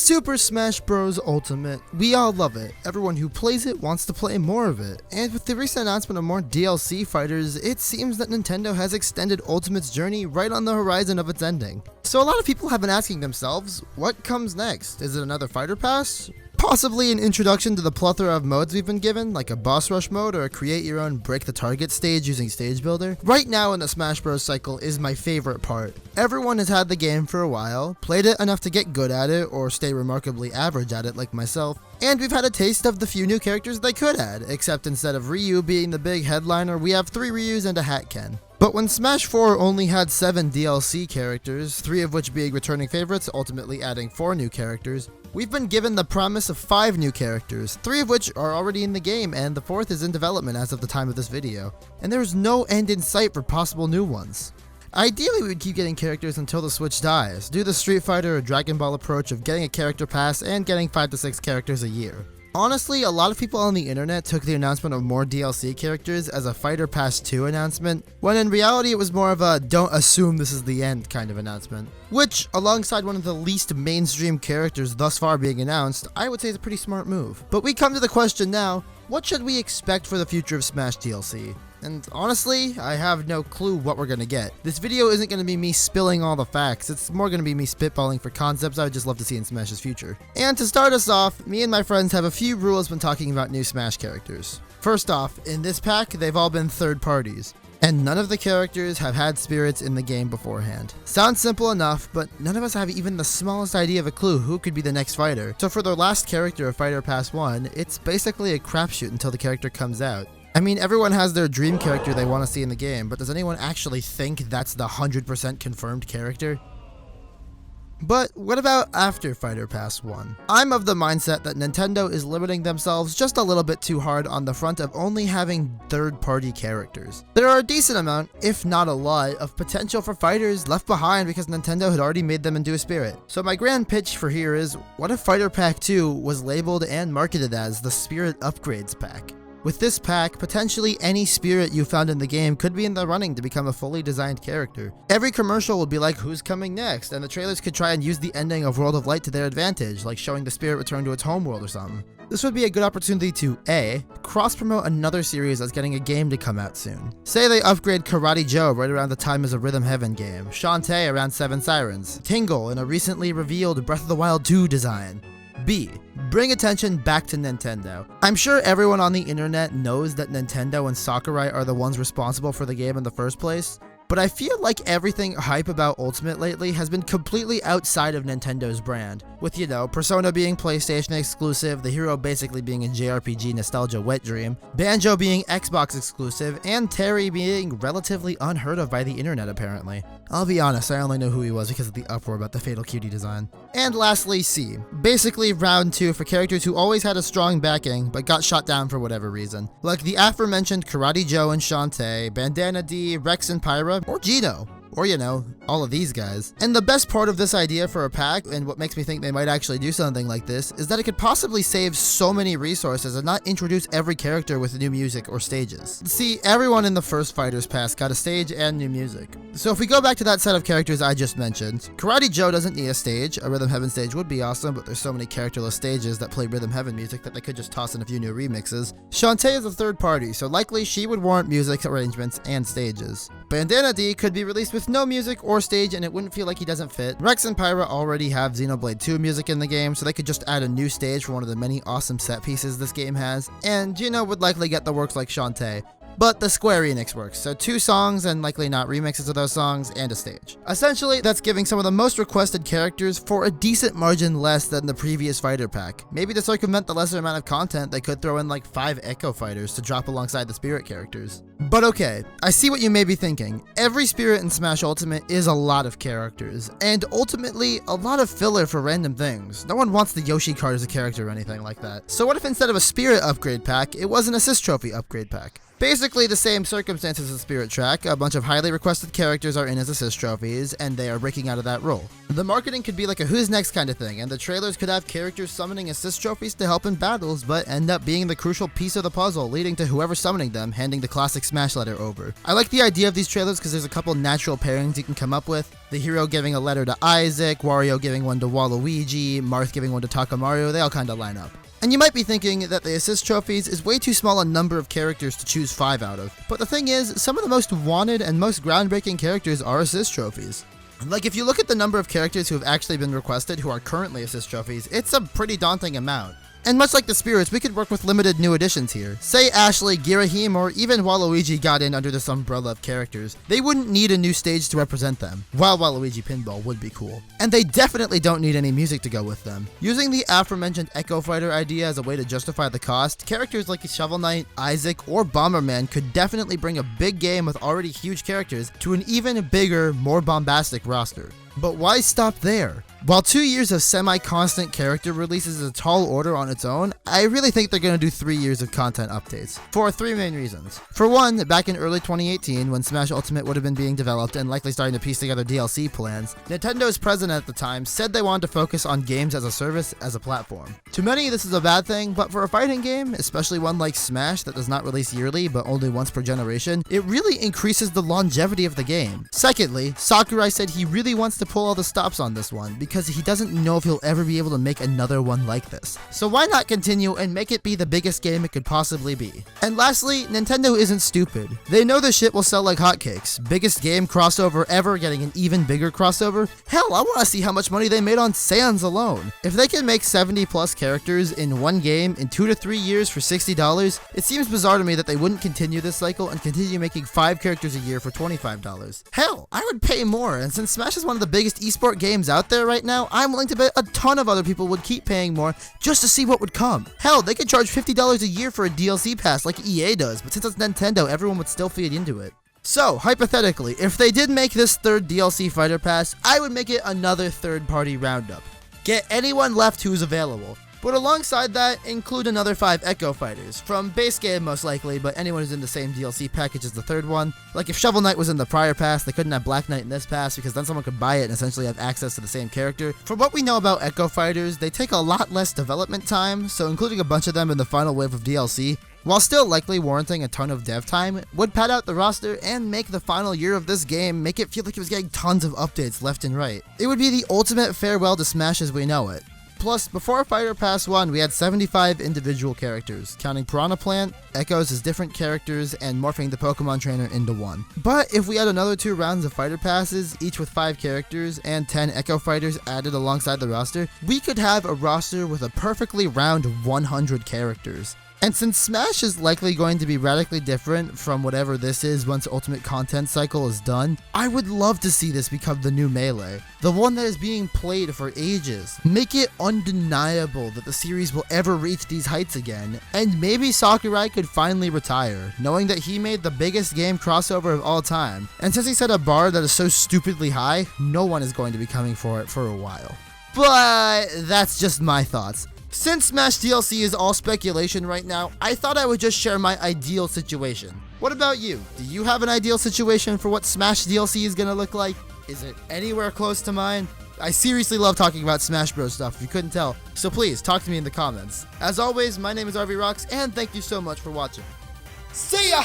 Super Smash Bros. Ultimate. We all love it. Everyone who plays it wants to play more of it. And with the recent announcement of more DLC fighters, it seems that Nintendo has extended Ultimate's journey right on the horizon of its ending. So a lot of people have been asking themselves, what comes next? Is it another fighter pass? Possibly an introduction to the plethora of modes we've been given, like a boss rush mode or a create your own break the target stage using Stage Builder. Right now in the Smash Bros cycle is my favorite part. Everyone has had the game for a while, played it enough to get good at it or stay remarkably average at it like myself, and we've had a taste of the few new characters they could add, except instead of Ryu being the big headliner, we have 3 Ryus and a Hat Ken. But when Smash 4 only had 7 DLC characters, 3 of which being returning favorites, ultimately adding 4 new characters, we've been given the promise of 5 new characters, 3 of which are already in the game and the 4th is in development as of the time of this video. And there's no end in sight for possible new ones. Ideally, we would keep getting characters until the Switch dies, do the Street Fighter or Dragon Ball approach of getting a character pass and getting 5 to 6 characters a year. Honestly, a lot of people on the internet took the announcement of more DLC characters as a Fighter Pass 2 announcement, when in reality it was more of a don't assume this is the end kind of announcement. Which, alongside one of the least mainstream characters thus far being announced, I would say is a pretty smart move. But we come to the question now, what should we expect for the future of Smash DLC? And honestly, I have no clue what we're gonna get. This video isn't gonna be me spilling all the facts, it's more gonna be me spitballing for concepts I would just love to see in Smash's future. And to start us off, me and my friends have a few rules when talking about new Smash characters. First off, in this pack, they've all been third parties, and none of the characters have had spirits in the game beforehand. Sounds simple enough, but none of us have even the smallest idea of a clue who could be the next fighter. So for their last character of Fighter Pass 1, it's basically a crapshoot until the character comes out. I mean, everyone has their dream character they want to see in the game, but does anyone actually think that's the 100% confirmed character? But what about after Fighter Pass 1? I'm of the mindset that Nintendo is limiting themselves just a little bit too hard on the front of only having third-party characters. There are a decent amount, if not a lot, of potential for fighters left behind because Nintendo had already made them into a spirit. So my grand pitch for here is, what if Fighter Pack 2 was labeled and marketed as the Spirit Upgrades Pack? With this pack, potentially any spirit you found in the game could be in the running to become a fully designed character. Every commercial will be like, who's coming next? And the trailers could try and use the ending of World of Light to their advantage, like showing the spirit return to its homeworld or something. This would be a good opportunity to A, cross-promote another series that's getting a game to come out soon. Say they upgrade Karate Joe right around the time as a Rhythm Heaven game, Shantae around 7 Sirens, Tingle in a recently revealed Breath of the Wild 2 design. B, bring attention back to Nintendo. I'm sure everyone on the internet knows that Nintendo and Sakurai are the ones responsible for the game in the first place, but I feel like everything hype about Ultimate lately has been completely outside of Nintendo's brand. With, you know, Persona being PlayStation exclusive, the hero basically being a JRPG nostalgia wet dream, Banjo being Xbox exclusive, and Terry being relatively unheard of by the internet apparently. I'll be honest, I only know who he was because of the uproar about the Fatal Cutie design. And lastly, C. Basically round 2 for characters who always had a strong backing, but got shot down for whatever reason. Like the aforementioned Karate Joe and Shantae, Bandana D, Rex and Pyra, or Gino. Or, you know, all of these guys. And the best part of this idea for a pack, and what makes me think they might actually do something like this, is that it could possibly save so many resources and not introduce every character with new music or stages. See, everyone in the first Fighters Pass got a stage and new music. So if we go back to that set of characters I just mentioned, Karate Joe doesn't need a stage. A Rhythm Heaven stage would be awesome, but there's so many characterless stages that play Rhythm Heaven music that they could just toss in a few new remixes. Shantae is a third party, so likely she would warrant music arrangements and stages. Bandana D could be released with no music or stage and it wouldn't feel like he doesn't fit. Rex and Pyra already have Xenoblade 2 music in the game, so they could just add a new stage for one of the many awesome set pieces this game has. And Gino would likely get the works like Shantae. But the Square Enix works, so 2 songs and likely not remixes of those songs and a stage. Essentially, that's giving some of the most requested characters for a decent margin less than the previous fighter pack. Maybe to circumvent the lesser amount of content, they could throw in like 5 Echo Fighters to drop alongside the Spirit characters. But okay, I see what you may be thinking. Every Spirit in Smash Ultimate is a lot of characters, and ultimately, a lot of filler for random things. No one wants the Yoshi card as a character or anything like that. So what if instead of a Spirit upgrade pack, it was an Assist Trophy upgrade pack? Basically the same circumstances as Spirit Track, a bunch of highly requested characters are in as assist trophies, and they are breaking out of that role. The marketing could be like a who's next kind of thing, and the trailers could have characters summoning assist trophies to help in battles, but end up being the crucial piece of the puzzle, leading to whoever summoning them handing the classic Smash letter over. I like the idea of these trailers because there's a couple natural pairings you can come up with. The hero giving a letter to Isaac, Wario giving one to Waluigi, Marth giving one to Takamaru, they all kinda line up. And you might be thinking that the assist trophies is way too small a number of characters to choose 5 out of. But the thing is, some of the most wanted and most groundbreaking characters are assist trophies. Like, if you look at the number of characters who have actually been requested who are currently assist trophies, it's a pretty daunting amount. And much like the Spirits, we could work with limited new additions here. Say Ashley, Girahim, or even Waluigi got in under this umbrella of characters. They wouldn't need a new stage to represent them, while Waluigi Pinball would be cool. And they definitely don't need any music to go with them. Using the aforementioned Echo Fighter idea as a way to justify the cost, characters like Shovel Knight, Isaac, or Bomberman could definitely bring a big game with already huge characters to an even bigger, more bombastic roster. But why stop there? While 2 years of semi-constant character releases is a tall order on its own, I really think they're going to do 3 years of content updates. For 3 main reasons. For one, back in early 2018, when Smash Ultimate would have been being developed and likely starting to piece together DLC plans, Nintendo's president at the time said they wanted to focus on games as a service as a platform. To many, this is a bad thing, but for a fighting game, especially one like Smash that does not release yearly but only once per generation, it really increases the longevity of the game. Secondly, Sakurai said he really wants to pull all the stops on this one because he doesn't know if he'll ever be able to make another one like this. So why not continue and make it be the biggest game it could possibly be? And lastly, Nintendo isn't stupid. They know this shit will sell like hotcakes. Biggest game crossover ever getting an even bigger crossover? Hell, I want to see how much money they made on Sans alone. If they can make 70 plus characters in one game in 2 to 3 years for $60, it seems bizarre to me that they wouldn't continue this cycle and continue making 5 characters a year for $25. Hell, I would pay more, and since Smash is one of the biggest esport games out there right now, I'm willing to bet a ton of other people would keep paying more just to see what would come. Hell, they could charge $50 a year for a DLC pass like EA does, but since it's Nintendo, everyone would still feed into it. So, hypothetically, if they did make this 3rd DLC Fighter Pass, I would make it another third-party roundup. Get anyone left who's available. But alongside that, include another 5 Echo Fighters, from base game most likely, but anyone who's in the same DLC package as the 3rd one. Like if Shovel Knight was in the prior pass, they couldn't have Black Knight in this pass because then someone could buy it and essentially have access to the same character. From what we know about Echo Fighters, they take a lot less development time, so including a bunch of them in the final wave of DLC, while still likely warranting a ton of dev time, would pad out the roster and make the final year of this game make it feel like it was getting tons of updates left and right. It would be the ultimate farewell to Smash as we know it. Plus, before Fighter Pass 1, we had 75 individual characters, counting Piranha Plant, Echoes as different characters, and morphing the Pokemon Trainer into one. But if we had another 2 rounds of Fighter Passes, each with 5 characters, and 10 Echo Fighters added alongside the roster, we could have a roster with a perfectly round 100 characters. And since Smash is likely going to be radically different from whatever this is once Ultimate Content Cycle is done, I would love to see this become the new Melee, the one that is being played for ages. Make it undeniable that the series will ever reach these heights again, and maybe Sakurai could finally retire, knowing that he made the biggest game crossover of all time, and since he set a bar that is so stupidly high, no one is going to be coming for it for a while. But that's just my thoughts. Since Smash DLC is all speculation right now, I thought I would just share my ideal situation. What about you? Do you have an ideal situation for what Smash DLC is gonna look like? Is it anywhere close to mine? I seriously love talking about Smash Bros stuff if you couldn't tell, so please talk to me in the comments. As always, my name is RVRocks, and thank you so much for watching. See ya!